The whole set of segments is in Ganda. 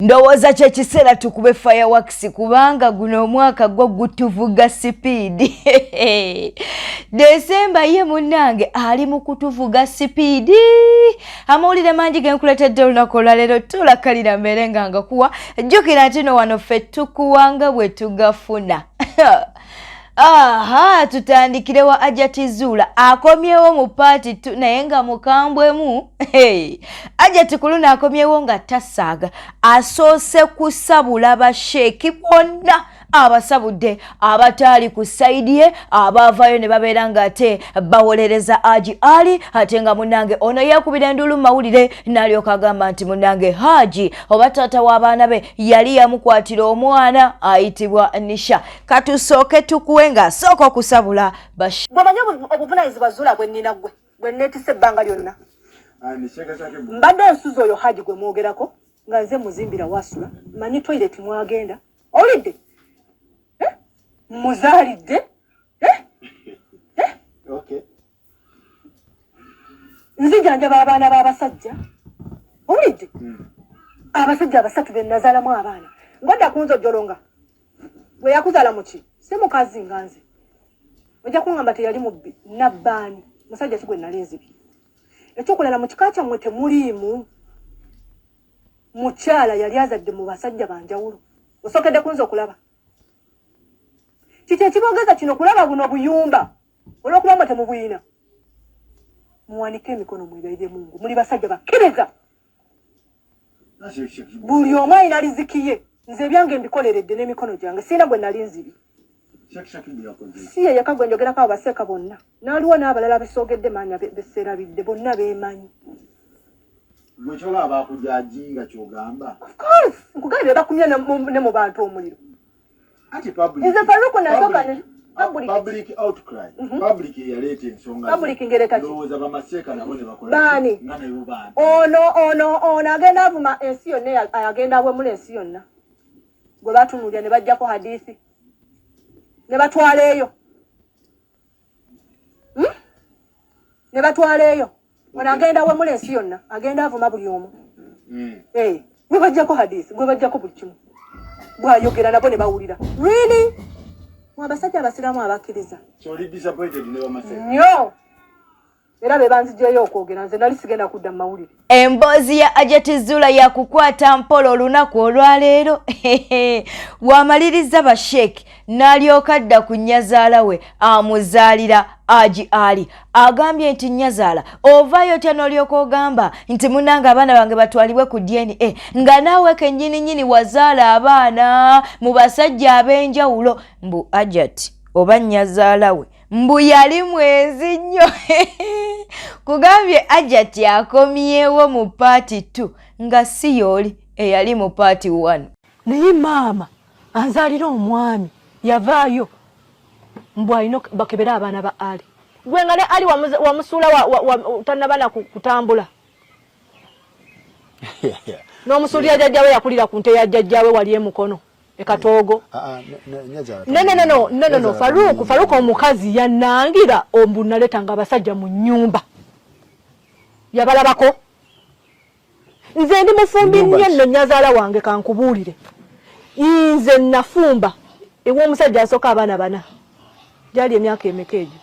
Ndowooza kye kiseera tukube fireworks kubanga guno omwaka gwo gutuvuga sipiidi. Desemba ye munnange ali mu kutuvuga sipiidi. Amawulire mangi genkuletedde olunaku olwaleero tulakalira mbeere nga ngakuwa. Jjukira nti no wano ffe tukuwanga bwe tugafuna. Aha, tutandikire wa Ajati Zula akomyewo mu party tu naye nga mukambwemu. Ajati kuluna akomyewo nga tasaaga asoose kusabula basheeki bonna abasabudde abataali ku saidi ye abavayo ne babeera nga ate bawolereza Haji Ali ate nga munnange ono yakubira endulu mawulire n'alyoka agamba nti munnange Haji oba taata w'abaana be yali yamukwatira omwana ayitibwa Nisha. Katusooke tukuwe nga asooka okusabula bw'omanyi obuvunaanyizibwa Zula gwe nnina gwe neetisse ebbanga lyonna. Mbadde ensuzi oyo Haji gwe mwogerako nga nze muzimbira wasula manyi toilet mwagenda owulidde muzaalidde okay. Nzijanjaba abaana b'abasajja owulidde abasajja abasatu be nazaalamu abaana ngodda kunzo jolonga bwe yakuzaala muki si mukazi nga nze ojja kuŋŋamba teyali mubbi nabbaani musajja kigwe nalinzibi ekyokulala mu kika kyammwe temuliimu mukyala yali azadde mu basajja banjawulo osookedde kunza okulaba kiti ekibogeza kino kulaba buno buyumba olw'okuba mwe temubuyina muwanike emikono mwegayire Mungu muli basajja bakkiriza buli omu alina riziki ye nze ebyange mbikoleredde n'emikono gyange sirina gwe nali nzibi si ye yaka gwe njogerako abo baseeka bonna n'aliwo n'abalala besoogedde maanya beseerabidde bonna beemanyi Mwechola abakujajinga kyogamba. Of course. Nkugambye bakumya ne mu bantu omuliro. Ati public. Nze Faruku nasoka ne public outcry. Public yaleta ensonga. Public ngereka ki? Lowooza bamaseka nabo ne bakola. Bani? Ngana yubani. Ono agenda avuma ensi yonna agenda awemula ensi yonna. Gwe batunulya ne bajjako hadithi. Ne batwala eyo. Ne batwala eyo. Wana agenda awemula ensi yonna agenda avuma buli omu. Gwe bajjako hadithi, gwe bajjako buli kimu. Bwayogera nabo ne bawulira. Really? Mwabasajja abasiraamu abakkiriza. So oli disappointed ne bamaseka? Nnyo. Era be banzijeyo okwogera nze nali sigenda kudda mu mawulire. Emboozi ya Ajati Zula ya kukwata mpola olunaku olwaleero. Wamaliriza basheeki n'alyoka adda ku nnyazaala we amuzaalira Haji Ali. Agambye nti nnyazaala ovaayo otya n'olyoka ogamba nti munnange abaana bange batwalibwe ku DNA nga naawe kennyini wazaala abaana mu basajja ab'enjawulo. Mbu Ajati oba nnyazaala we mbu yali mwezi nnyo. Kugambye Ajati akomyewo mu party 2 nga si yooli eyali mu party 1. Naye maama anzaalira omwami yavaayo mbu alina bakebera abaana ba Ali. Gwe nga ne Ali wamusuula tannabana kutambula. N'omusuulira jjajjawe yakulira ku nte ya jjajjawe wali emukono ekatoogo. No. Faruku omukazi yannangira ombu naletanga abasajja mu nnyumba. Yabalabako. Nze ndi mufumbi nnyo nno nnyazaala wange kankubuulire. Nze nafumba ew'omusajja asooka abaana bana. Gyali emyaka emeka egyo.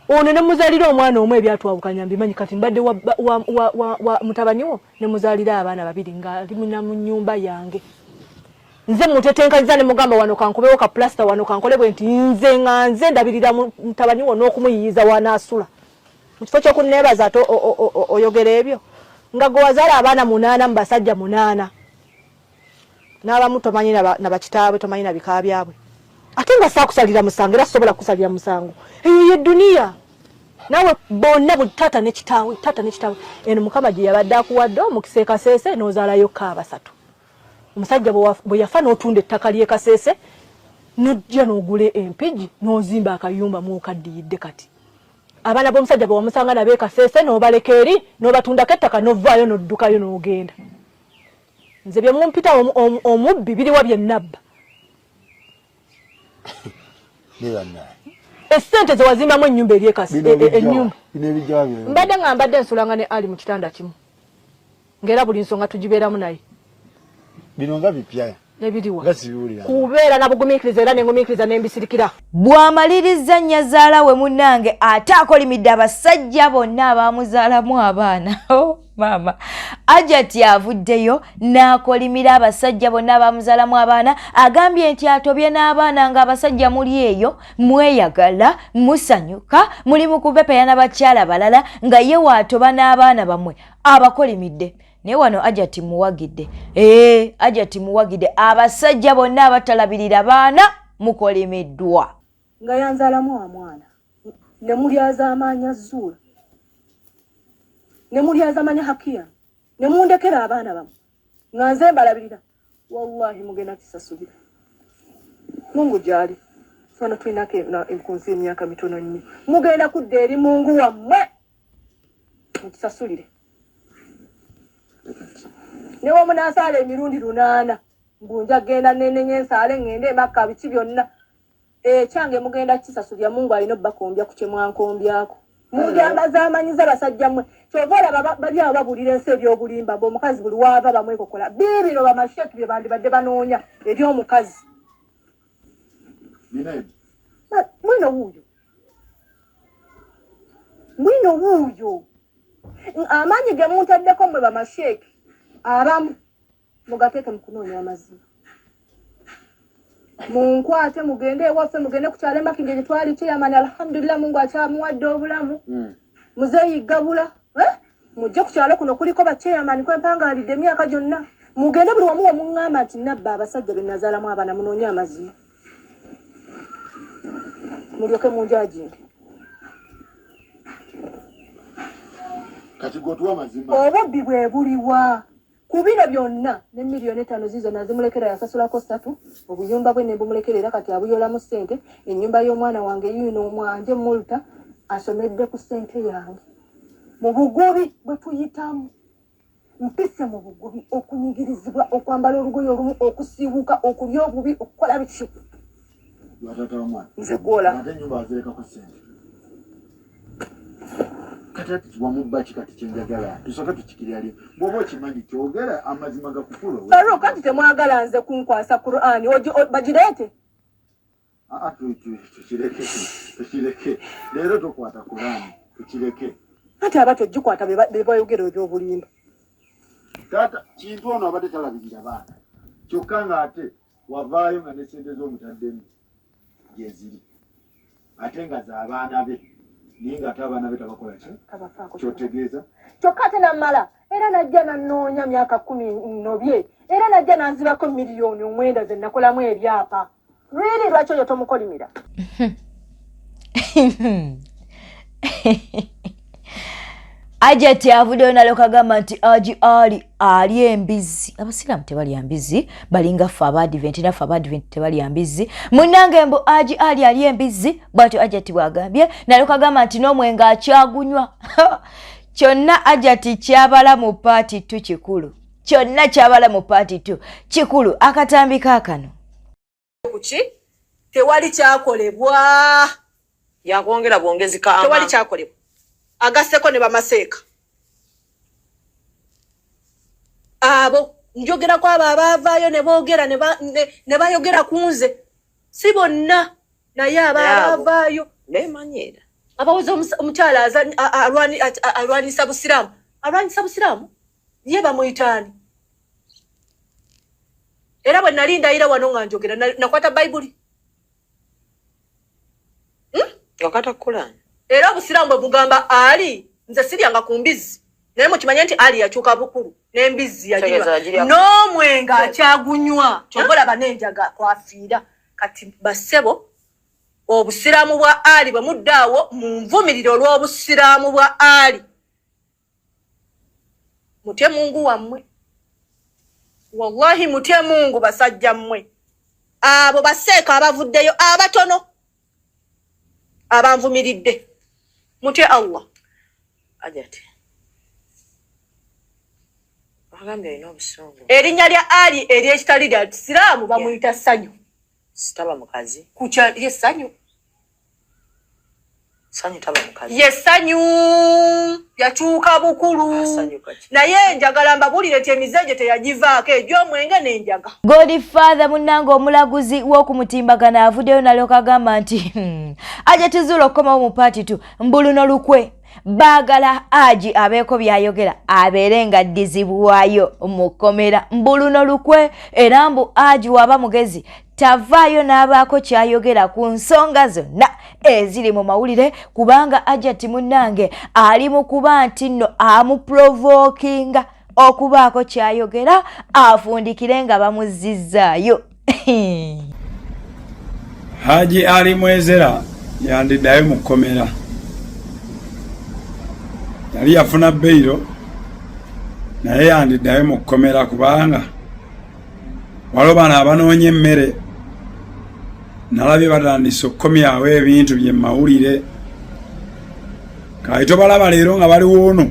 Ono ne muzaalira omwana omu ebyatwawukanya mbimanyi kati mbadde wa mutabani wo ne muzaalira abaana babiri nga ali mu nnyumba yange. Nze mutetenkaziza ne mugamba wano kankubewo ka plaster wano kankole bwe nti nze nga nze ndabirira mutabani wo n'okumuyiyiza wanaasula. Mu kifo ky'okunneebaza ate oyogera ebyo. Nga gwe wazaala abaana 8 mu basajja 8. N'abamu tomanyi na bakitaabwe tomanyi na bika byabwe. Ate nga saakusalira musango era sobola kusalira musango. Eyo ye dunia. Nawe bonna bu tata ne kitaawe. Eno Mukama gye yabadde akuwadde omukise Kasese n'ozaalayo ka basatu. Omusajja bwe yafa n'otunda ettaka lye Kasese n'ojja n'ogula empigi n'ozimba akayumba mu okaddiyidde kati. Abaana b'omusajja bwe wamusanga nabe Kasese n'obaleka eri n'obatundako ettaka n'ovaayo n'oddukayo n'ogenda. Nze bye mumpita omubbi biriwa bye nabba. Esente ze wazimbamu ennyumba eri ennyumba. Mbadde nsula nga ne Ali mu kitanda kimu. Ngera buli nsonga tugibeeramu naye. binonga bipya nebiriwa gasibiwulira kubeera nabugumikiriza era nengumikiriza nembisirikira bw'amaliriza nnyazaala we munnange ate akolimidde abasajja bonna abaamuzaalamu abaana maama Ajati avuddeyo n'akolimira abasajja bonna abaamuzaalamu abaana agambye nti atobye n'abaana ng'abasajja muli eyo mweyagala musanyuka muli mu kubepeya n'abakyala balala nga ye waatoba n'abaana bammwe abakolimidde. Naye wano Ajati muwagidde. Ajati muwagidde abasajja bonna abatalabirira baana mukolimiddwa. Nga yanzaalamu omwana ne mulyaza amaanya Zuula ne mulyaza amaanya Hakia ne mundekera abaana bamu nga nze mbalabirira wallahi mugenda kisasulira Mungu jali fana twinake na enkunsi emyaka mitono nnyo mugenda kudda eri Mungu wammwe mukisasulire. Newo munasala emirundi 8 mbunja genda nenenye nsale ngende emaka biki byonna kyange mugenda kisasulya Mungu alina bakombya ku kyemwankombyako mujamba zamanyiza basajja mwe kyovola bali ababulira ensi ebyobulimba bo mukazi buli wava bamwekokola bibiro bamasheki bye bandi badde banoonya eri omukazi mwino wuyo amanyi ge muntaddeko mwe bamasheki abamu mugateeke mukunoonya amazima munkwate mugende ewaffe mugende ku kyalo Makindye gye twali kyeyamani alhamdulillah Mungu akyamuwadde obulamu muzeeyigabula mujje ku kyalo kuno kuliko bakyeyamani kwempangaalidde emyaka gyonna mugende buli wamu wamuŋŋamba nti nabba abasajja be nazaalamu abaana munoonye amazima mulyoke munjaginde kati gotwa mazima obubbi bwe buliwa kubino byonna ne miliyoni 5 zizo nazimulekera yasasulako 3 obuyumba bwe ne bumulekerera kati abuyola mu ssente ennyumba y'omwana wange yuno mwanje multa asomedde ku ssente yange mu bugubi bwe tuyitamu mpise mu bugubi okunyigirizibwa okwambala olugoye olumu okusiibuka okulya obubi okukola biki watata omwana nze gwola ate nyumba azireka ku ssente katati wamubba kikati kyenjagala tusooka tukikiryali bw'oba okimanyi kyogera amazima gakukulu Faro kati temwagala nze kunkwasa Qur'ani bagireete tukireke leero tokwata Qur'ani tukireke ate abato gikwata be bayogera ebyobulimba tata kintu ono abadde talabirira baana kyokka ng'ate wavaayo nga ne ssente z'omutaddemu gyeziri ate nga z'abaana be ninga ate abaana be tabakola ki kyotegeeza kyokka ate nammala era najja nanoonya myaka 10 nnobye era najja nanzibako miliyoni 9 ze nakolamu ebyapa really lwaki oyo tomukolimira Ajati avuddeyo nalokagamba nti ali embizi abasiraamu tebali embizi balinga ffe Abadiventi naffe Abadiventi tebali embizi munnange mbu ali embizi bwatyo Ajati bwagambye nalokagamba nti n'omwenge akyagunywa kyonna Ajati kyabala mu paati 2 kikulu kyonna kyabala mu paati 2 kikulu akatambi kaakano kuki tewali kyakolebwa yakwongera bwongezi kaama tewali kyakolebwa agaseko ne bamaseeka abo njogera kwa abavaayo ne boogera ne bayogera kunze si bonna naye abavaayo nemanyera abawoza omukyala alwanisa busiraamu ye bamuyitaani era bwe nali ndayira wano nga njogera nakwata bayibuli wakata Qur'an era obusiraamu bwe bugamba ali nze siryanga ku mbizi naye mukimanye nti ali yakyuka bukulu n'embizi yaginywa n'omwenga akyagunywa kyobolaba n'enjaga kwafiira kati basebo obusiraamu bwa ali bwe muddaawo mu nvumiriro olw'obusiraamu bwa ali mutye Mungu wammwe wallahi mutye Mungu basajja mmwe abo baseeka abavuddeyo abatono abanvumiridde mutye Allah Ajati agambye ino obusongo erinnya lya ali ery'ekitali lya Isiraamu bamuyita Sanyu sitaba mukazi kucha ye Sanyu sanyu taba mukazi yes sanyu yachuka bukulu naye njagala mbabulire temizeje teyagivaako ejo mwenge nenjaga Godfather munango omulaguzi w'okumutimbagana avuddeyo nalyo kagamba nti Hajati Zulu okkomawo mu paati tu mbuluno lukwe baagala Haji abeeko byayogera abeere nga ddizibwayo mu kkomera mbuluno lukwe era mbu Haji waba mugezi tavaayo n'abaako kyayogera ku nsonga zonna eziri mu mawulire kubanga Hajati munnange ali mu kuba nti nno amuprovokinga okubaako kyayogera afundikire nga bamuzizzaayo. Haji Ali Mwezera yandiddayo mu kkomera yali yafuna bbeiro naye yandiddayo mu kkomera kubanga waliwo bano abanoonya emmere nalabye batandise okukomyawo ebintu bye mawulire kaito balaba leero nga baliwo ono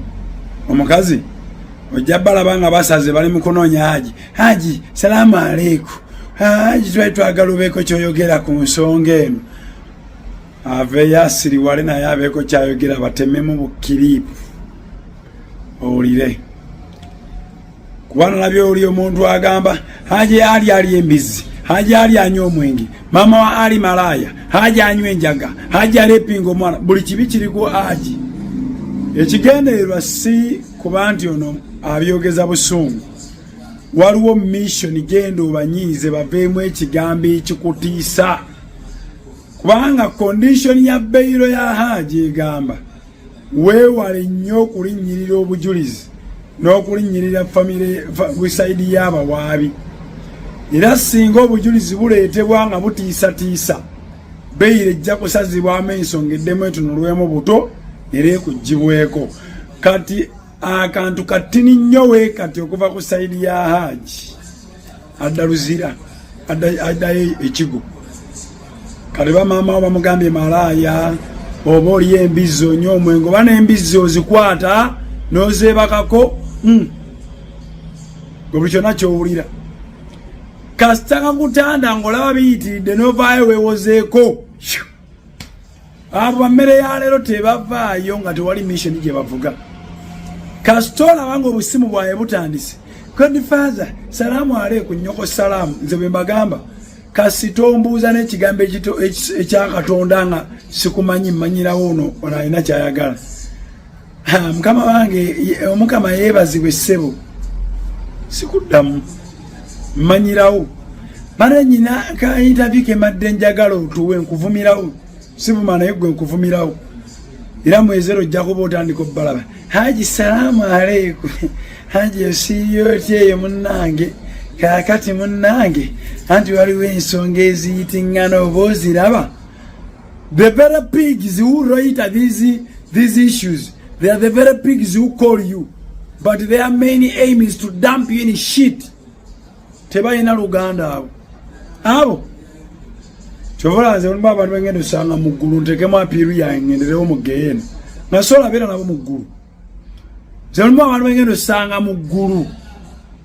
omukazi ojja balaba nga basaze bali mu kunoonya Haji salaamu aleikum Haji twagala obeeko kyoyogera ku nsonga eno ave yasiri wale naye abeeko kyayogera batememu bukiriipu owulire kuba nalabye oli omuntu agamba Haji ali embizi Haji ali anywa omwenge mama wa ali malaya Haji anywa enjaga Haji alepinga omwana buli kibi kiriku Haji ekigendererwa si kuba nti ono abyogeza busungu waliwo mission genda obanyiize baveemu ekigambo ekikutiisa kubanga condition ya bbeiro ya Haji egamba weewale nnyo okulinnyirira obujulizi n'okulinnyirira famire wisaidi y'abawaabi era singa obujulizi buleetebwa nga butiisatiisa bbeiro ejja kusazibwamu ensonga eddemu etunulwemu buto era ekugibweko kati akantu katini nnyo weekati okuva ku saidi ya Haji adda luzira addayo ekigo kati bamaama bamugambye malaya oba oli embizi onywa omwenge oba n'embizi ozikwata n'ozeebakako gwe buli kyonna kyowulira kasita kakutanda ng'olaba biyitiridde n'ovaayo weewozeeko abo bammere ya leero tebavaayo nga tewali mission gye bavuga kasita olaba ng'obusimu bwawe butandise Godfather salaamu aleikum nnyoko salaamu nze bwe mbagamba kasita ombuuza n'ekigambo ekyakatonda nga sikumanyi mmanyirawo ono alina kyayagala mukama wange omukama yeebazibwe ssebo sikuddamu mmanyirawo bana nyina kaintavi kemadde njagala otuwe nkuvumirawo sibuma naye gwe nkuvumirawo era Mwezera ojja kuba otandika obbalaba Haji salaamu aleikum Haji osiiyo otya eyo munnange kaakati munnange anti waliwo ensonga eziyitiŋŋana oba oziraba the very pigs who write these issues they are the very pigs who call you but their main aim is to dump you in shit tebalina luganda abo kyovolanze olumu abantu bengenda osanga mu ggulu ntekemu apiiru yange ngenderewo mu geyeena nasobola beera nabo mu ggulu ze olumu abantu bengenda osanga mu ggulu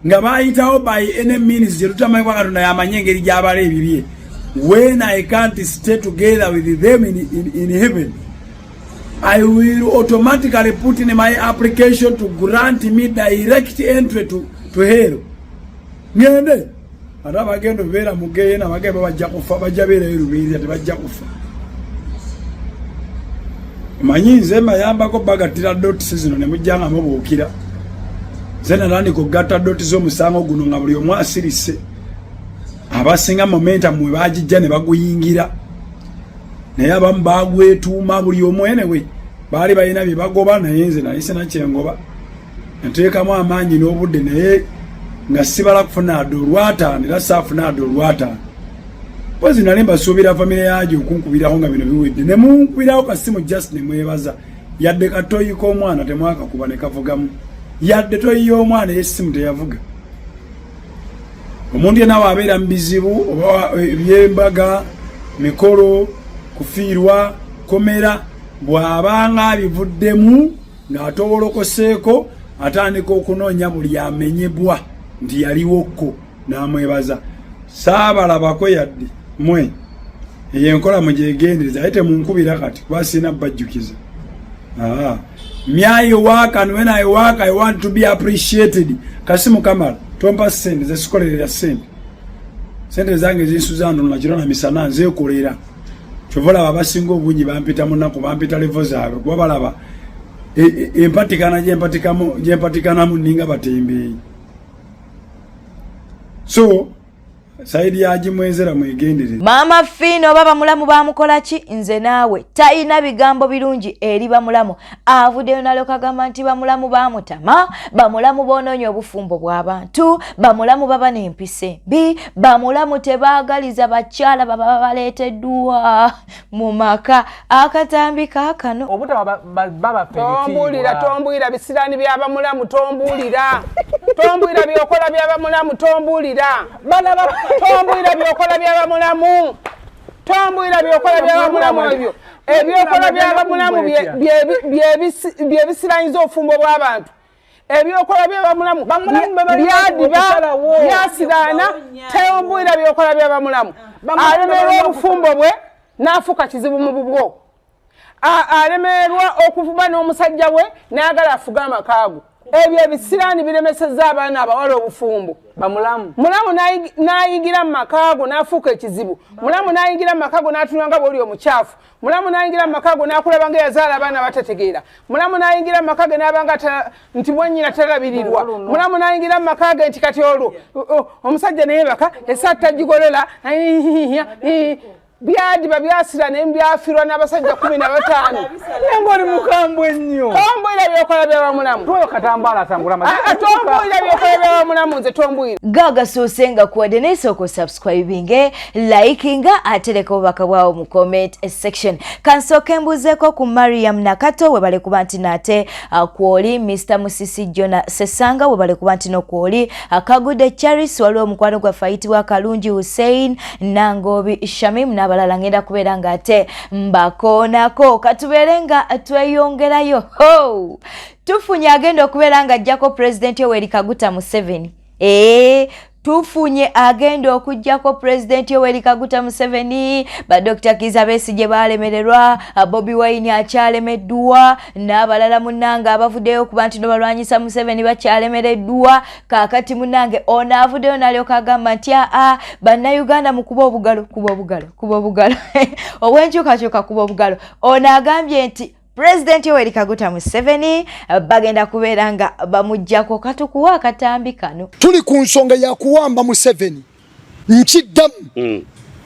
nga bayitawo by any means gye tutamanyi kwa Katonda yamanye engeri gy'abala ebibye when I can't stay together with them in heaven I will automatically put in my application to grant me direct entry to hell ngende ate abagenda obeera mu geyeena bagenda bajja kufa bajja beerayo lubeerera tebajja kufa manyi nze mayambako bagattira dotisi zino ne mujjanga mubuukira ze natandika okugatta doti z'omusango guno nga buli omu asirise abasinga momentum mwe bagijja ne baguyingira naye abamu bagwetuuma buli omu enewe baali balina bye bagoba naye nze nali sina kyengoba nteekamu amaanyi n'obudde naye nga sibala kufuna adde olwataano era saafuna adde olwataano pozi nali mbasuubira famire yagyo okunkubiraho nga bino biwedde ne munkubiraho kasimu just ne mwebaza yadde katoyi k'omwana temwakakuba ne kavugamu yadde toyi y'omwana y'essimu teyavuga omuntu yenna waabeera mu bizibu oba ebyembaga mikolo kufiirwa komera bw'abanga abivuddemu ng'atowolokoseeko atandika okunoonya buli amenyebwa nti yaliwoko n'amwebaza saabalabako yadde mwe yenkola mujegendereza ate munkubira kati kwasina bajjukiza. Me I work, and when I work I want to be appreciated. Kasimu Kamala tompa sente zesikolera sente. Sente zange zisuzano na jirona misana nze kolera. Chovola abasinga obunyi bampita munako bampita level zaabwe kuba balaba empatikana jempatikana muninga batembe. So Saidi yaji mwezera mwegendereza. Mama Fino baba mulamu bamukola ki nze naawe tayina bigambo birungi eri bamulamu avuddeyo nalo kagamba nti bamulamu bamutama bamulamu bonoonye obufumbo bw'abantu bamulamu baba n'empise mbi bamulamu tebaagaliza bakyala baba baleeteddwa mu maka akatambi kaakano obutaba baba tombulira bisirani by'abamulamu tombulira byokola by'abamulamu tombulira tombulira byokola by'abamulamu ebyo ebyokola by'abamulamu byebisiranyiza obufumbo bw'abantu ebyokola by'abamulamu byadiba byasiraana tombulira byokola by'abamulamu alemerwa obufumbo bwe n'afuuka kizibu mu bubwo alemerwa okuvuba n'omusajja we n'agala afuga amakaago ebyo ebisiraani biremesezza abaana abawala obufumbo bamulamu n'ayigira mu makaago n'afuuka ekizibu mulamu n'ayigira mu makaago n'atunula nga bw'oli omukyafu mulamu n'ayigira mu makaago n'akulaba nga yazaala abaana batategeera mulamu n'ayigira mu makaago n'abanga nti bwennyina talabirirwa mulamu n'ayigira mu makaago nti kati olwo omusajja neyebaka esaati tagigolola byadiba byasira n'ebyafirwa n'abasajja 15 ng'oli mukambwe nnyo tombwira byokola by'abamulamu toyo katambala atambula tombwira byokola by'abamulamu nze tombwira gaga sosenga kuwadde n'esooka subscribing likinga atereka obubaka bwawo mu comment section kansooka embuzeeko ku Mariam Nakato webale kuba nti nate kwoli Mr. Musisi Jona Sesanga webale kuba nti nokwoli Kagude Charis waliwo omukwano gwa fayitibwa Kalungi Hussein Nangobi Shamim n'abalala ngenda kubeera nga ate mbakoonako katubeere nga tweyongerayo tufunye agenda okubeera nga ajjako President Yoweri Kaguta Museveni tufunye agenda okujjako President Yoweri Kaguta Museveni ba Dr. Kizza Besigye balemererwa Bobi Wine akyalemeddwa n'abalala munnanga abavuddeyo kuba nti balwanyisa Museveni bakyalemereddwa kakati munnange ono avuddeyo n'alyoka agamba nti bannayuganda mu kuba obugalo obwenkyukakyuka kuba obugalo ono agambye nti President Yoweri Kaguta Museveni bagenda kubeera nga bamujjako katukuwa akatambi kano. Tuli ku nsonga ya kuwamba Museveni. Nkiddamu.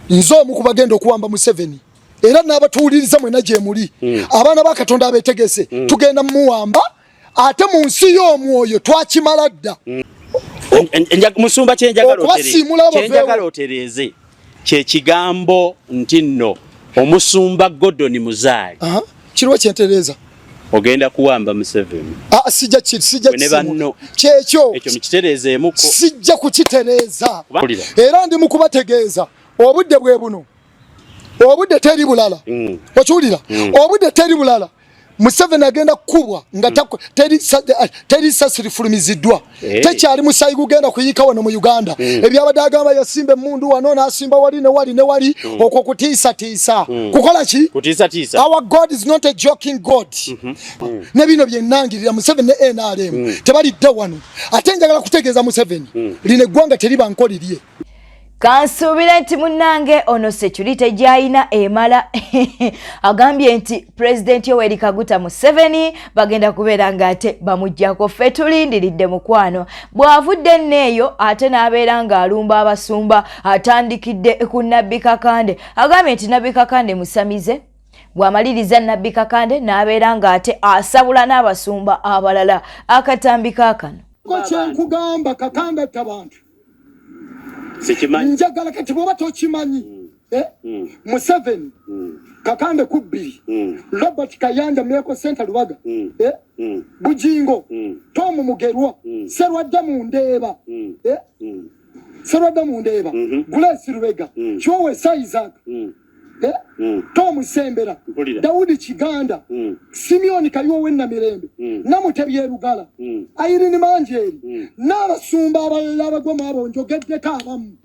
Nzo omu ku bagenda okuwamba Museveni. Era n'abatuwuliriza mwena gye muli. Abaana ba Katonda abeetegese. Tugenda muwamba ate mu nsi y'omwoyo twakimala dda. Musumba kyenjagala otereeze kye kigambo nti nno omusumba Gordon Muzaali. Kiriwa kyentereza ogenda kuwamba Museveni sijja kyekyo ekyo mukitereezeemuko sijja kukitereeza era ndi mukubategeeza obudde bwe buno obudde teri bulala okiwulira obudde teri bulala Museveni agenda kubwa nga teri sasiri fulumiziddwa tekyali musayi gugenda kuyika wano mu Uganda ebyabadde agamba yasimba emundu wano n'asimba wali ne wali okwo kutiisa kukola ki kutiisa our God is not a joking God ne bino byennangirira Museveni ne NRM tebalidde wano ate njagala kutegeeza Museveni lino eggwanga teriba nkolirye kansuubira nti munnange ono security gy'ayina emala agambye nti President Yoweri Kaguta Museveni bagenda kubeera nga ate bamujjako ffe tulindiridde mukwano bw'avudde nneeyo ate n'abeera ng'alumba abasumba atandikidde ku Nabbi Kakande agambye nti Nabbi Kakande musamize bw'amaliriza Nabbi Kakande n'abeera nga ate asabula n'abasumba abalala akatambi kaakano kyenkugamba Kakande tabantu sikimanyi njagala kati bwoba tokimanyi Museveni Kakande kubbiri Robert Kayanja Meko Center Lubaga Bujingo Tom Mugerwa Serwadda Mundeeba Serwadda Mundeeba Grace Rubega Chwowe Isaac Tom Sembera Daudi Kiganda Simeon Kayowe na Mirembe Namutebye Rugala Irene Manjeri n'abasumba abalala abagoma abonjogedde kaabamu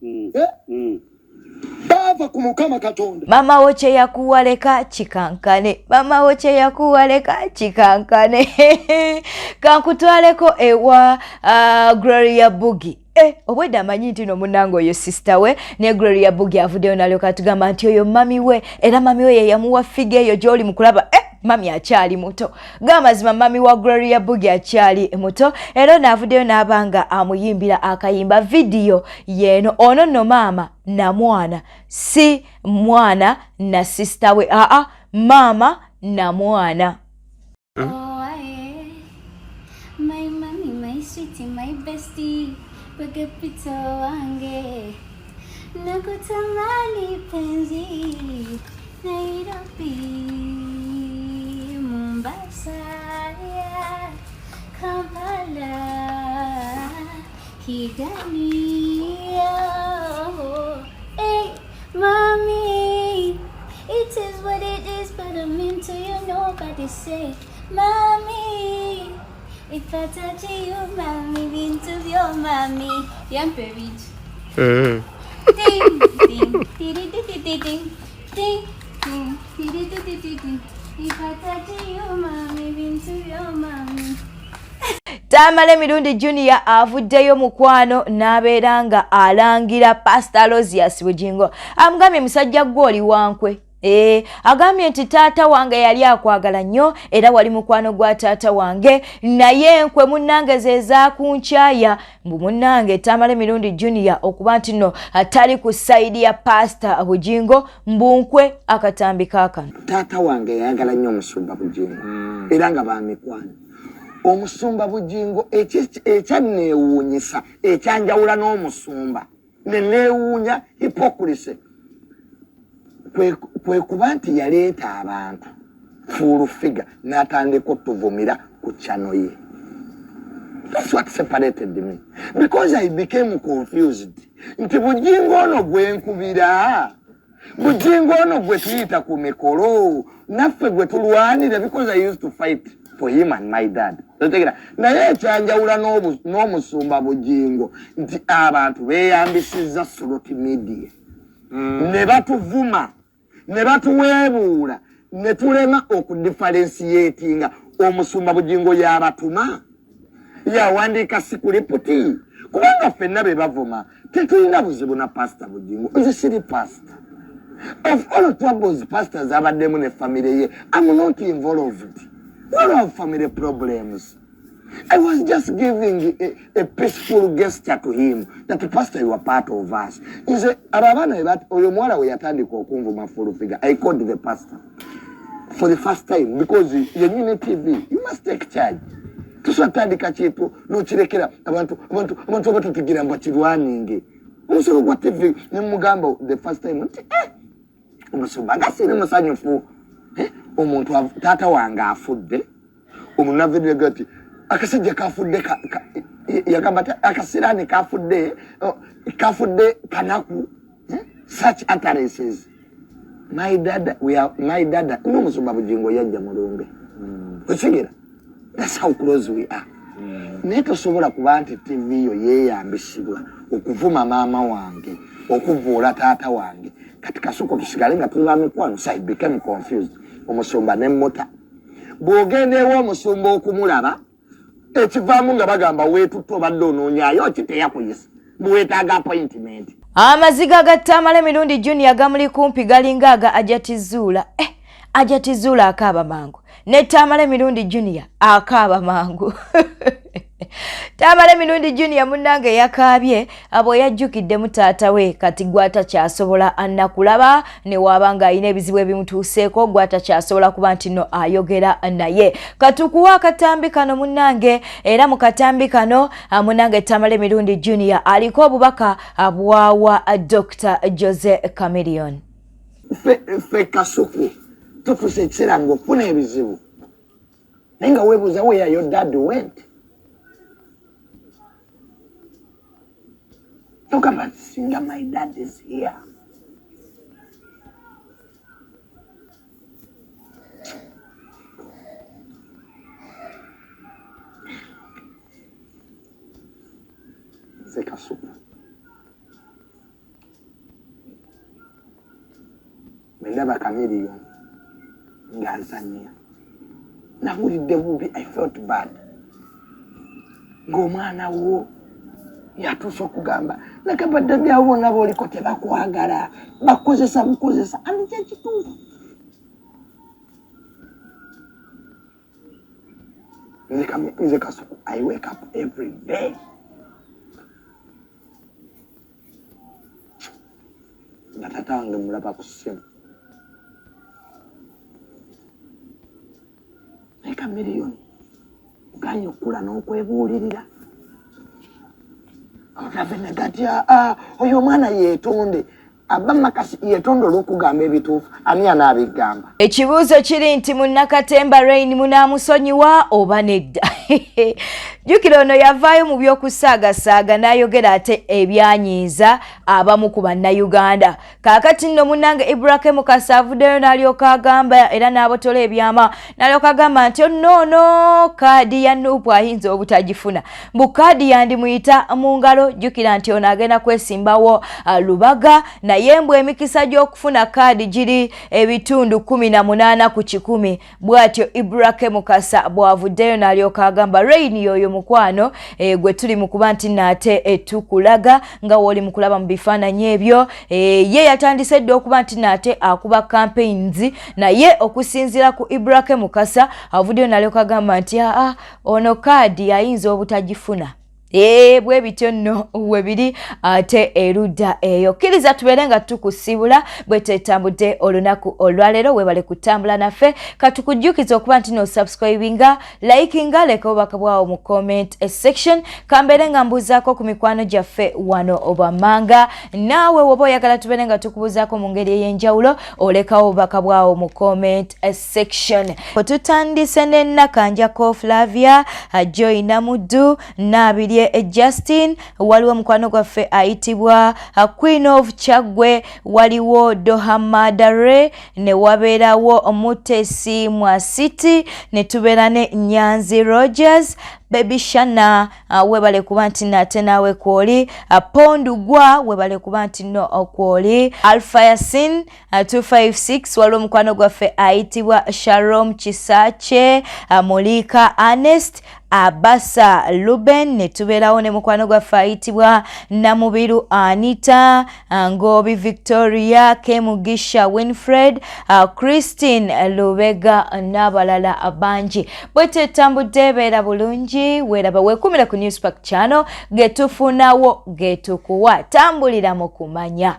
bava ku Mukama Katonda. Mama wo kye yakuwaleka kikankane, mama wo kye yakuwaleka kikankane. Kankutwaleko ewa Gloria Bugi. Obwedda amanyi nti no munango oyo sister we ne Gloria Bugi avuddeyo nalyoka tugamba nti oyo mami we, era mami we ye yamuwa fige eyo gy'oli mu kulaba mami akyali muto. Gamazima mami wa Gloria Bugi akyali muto, era n'avuddeyo n'abanga amuyimbira akayimba video yeno. Ono nno maama na mwana, si mwana na sister we, mama na mwana. My mommy, my sweetie, my bestie, Pagapito wange, nakutamani penzi, Nairobi, Mombasa, Kampala, Kigali, oh, hey, mommy, it is what it is, but I'm into you, nobody say, mommy. If I touch you, mommy, into your mommy, I'm buried. Ding, ding, ding, ding, ding, ding, ding, ding, ding. If I touch you, mommy, into your mommy. Tamale Mirundi Junior avuddeyo mukwano n'abeera nga alangira Pastor Rosias Bugingo. Amugambye musajja gw'oli wankwe. Agambye nti taata wange yali akwagala nnyo era wali mukwano gwa taata wange, naye nkwe munnange ze zaakunkyaya. Mbu munnange Tamale Mirundi Junior okuba nti no atali ku side ya Pastor Bugingo, mbu nkwe akatambi kaakano. Taata wange yayagala nnyo Omusumba Bugingo era nga bamikwano. Omusumba Bugingo ekyanneewuunyisa ekyanjawula n'omusumba ne neewuunya hypocrisy kwe kuba nti yaleeta abantu full figure n'atandika okutuvumira ku channel ye. That's what separated me, because I became confused. Nti Bugingo ono gwe nkubira, Bugingo ono gwe tuyita ku mikolo, naffe gwe tulwanira, because I used to fight for him and my dad. Naye ekyanjawula n'Omusumba Bugingo nti abantu beeyambisizza Slot Media ne batuvuma ne batuweebuula ne tulema okudifferentiatinga Omusumba Bugingo yabatuma yawandiika sikuriputi kubanga ffenna be bavuma tetulina buzibu na Pastor Bugingo. Nze siri pastor. Of all troubles pastors abaddemu ne family ye, I'm not involved. We don't have family problems. I was just giving a peaceful gesture to him that the pastor, you are part of us. He said, Arabana, that Oyomwara we attended Kokumvu full figure. I called the pastor for the first time because the Unity TV, you must take charge. Tusatandika chitu, no chirekera, abantu tugira mbachirwaninge. Umusoro kwa TV, ni mugamba the first time, umusumba, gasi ni musanyufu. Omuntu tata wange afudde omunavide gati akasajja kafudde yakambata akasirani kafudde kanaku such utterances. My dad no Musumba Bugingo yajja mulumbe kusigira. That's how close we are. Neto sobola kuba nti TV yo yeyambisibwa okuvuma maama wange okuvuula taata wange katika soko tusigale nga tuli bamikwano. So I became confused. Omusumba n'emmota bw'ogendeewo omusumba okumulaba ekivaamu nga bagamba weetutta obadde onoonyaayo kiteyakuyisa bweetaaga appointment. Amaziga ga Tamale Mirundi Junior gamuli kumpi galinga aga Ajatizuula. Ajatizuula akaaba mangu ne Tamale Mirundi Junior akaaba mangu. Tamale Mirundi Junior munnange yakaabye abo yajjukidde mutaata we kati gwata kyasobola annakulaba ne wabanga ayina ebizibu ebimutuuseeko gwata kyasobola kuba nti no ayogera naye. Katukuwa akatambi kano munnange era mu katambi kano munnange Tamale Mirundi Junior aliko obubaka abwawa Dr. Jose Chameleone. Fe kasuku tufuse ekiseera ng'ofuna ebizibu naye nga weebuuza where your dad went. Look at my singer, my dad is here. Zeka soup. ndaba Chameleon ngazanya nawulidde bubi. I felt bad ng'omwana wo yatuusa okugamba nakabadde byawo nabo oliko tebakwagala bakozesa bukozesa ani kyekituufu. Nze Kasuku, I wake up every day nga tata wange mulaba ku ssimu. Chameleon ganye okula n'okwebuulirira olave negati oyo omwana yeetonde abba makasi yeetonde olw'okugamba ebituufu ani anaabigamba. Ekibuuzo kiri nti Munnakatemba Rain munaamusonyiwa oba nedda? Jjukira ono yavaayo mu by'okusaagasaaga n'ayogera ate ebyanyiiza abamu ku bannayuganda. Kaakati nno munnange Ibrahim Mukasa avuddeyo n'alyoka agamba era n'abotola ebyama n'alyoka agamba nti onoono kaadi ya Nuupu ayinza obutagifuna. Mbu kaadi yandimuyita mu ngalo. Jjukira nti ono agenda kwesimbawo Lubaga naye mbu emikisa gy'okufuna kaadi giri ebitundu 18 ku 100. Bw'atyo Ibrahim Mukasa bw'avuddeyo n'alyoka agamba Rain yoyo mukwano gwe tuli mu kuba nti nate etukulaga nga woli mu kulaba mu bifaananyi ebyo. Ye yatandise dde okuba nti nate akuba campaigns naye okusinziira ku Ibrahim Mukasa avuddeyo n'alyoka agamba nti ono kaadi ayinza obutagifuna. Bwe bityo nno webiri ate erudda eyo. Kkiriza tubeere nga tukusibula bwe twetambudde olunaku olwaleero. Weebale kutambula naffe katukujjukiza okuba nti no subscribinga likinga leka obubaka bwawo mu comment section. Kambeere nga mbuuzaako ku mikwano gyaffe wano obamanga. Naawe woba oyagala tubeere nga tukubuuzaako mu ngeri ey'enjawulo olekawo obubaka bwawo mu comment section. Tutandise ne Nakanjako Flavia, Joy Namuddu, Naabirye Justin, waliwo mukwano gwaffe ayitibwa Queen of Chagwe, waliwo Dohamadare, ne wabeerawo Mutesi Mwasiti, ne tubeera ne Nyanzi Rogers, Baby Shana, webale kuba nti nate naawe kwoli. Pondugwa webale kuba nti no okwoli. Alpha Yasin 256, waliwo mukwano gwaffe ayitibwa Sharom Kisache, Molika Ernest, Abasa Luben, ne tubeerawo ne mukwano gwaffe ayitibwa Namubiru Anita, Ngobi Victoria, Kemugisha Winfred, Christine Lubega n'abalala bangi. Bwe twetambudde beera bulungi. Weeraba weekumira ku Newspark channel, getufunawo getukuwa, tambulira mu kumanya.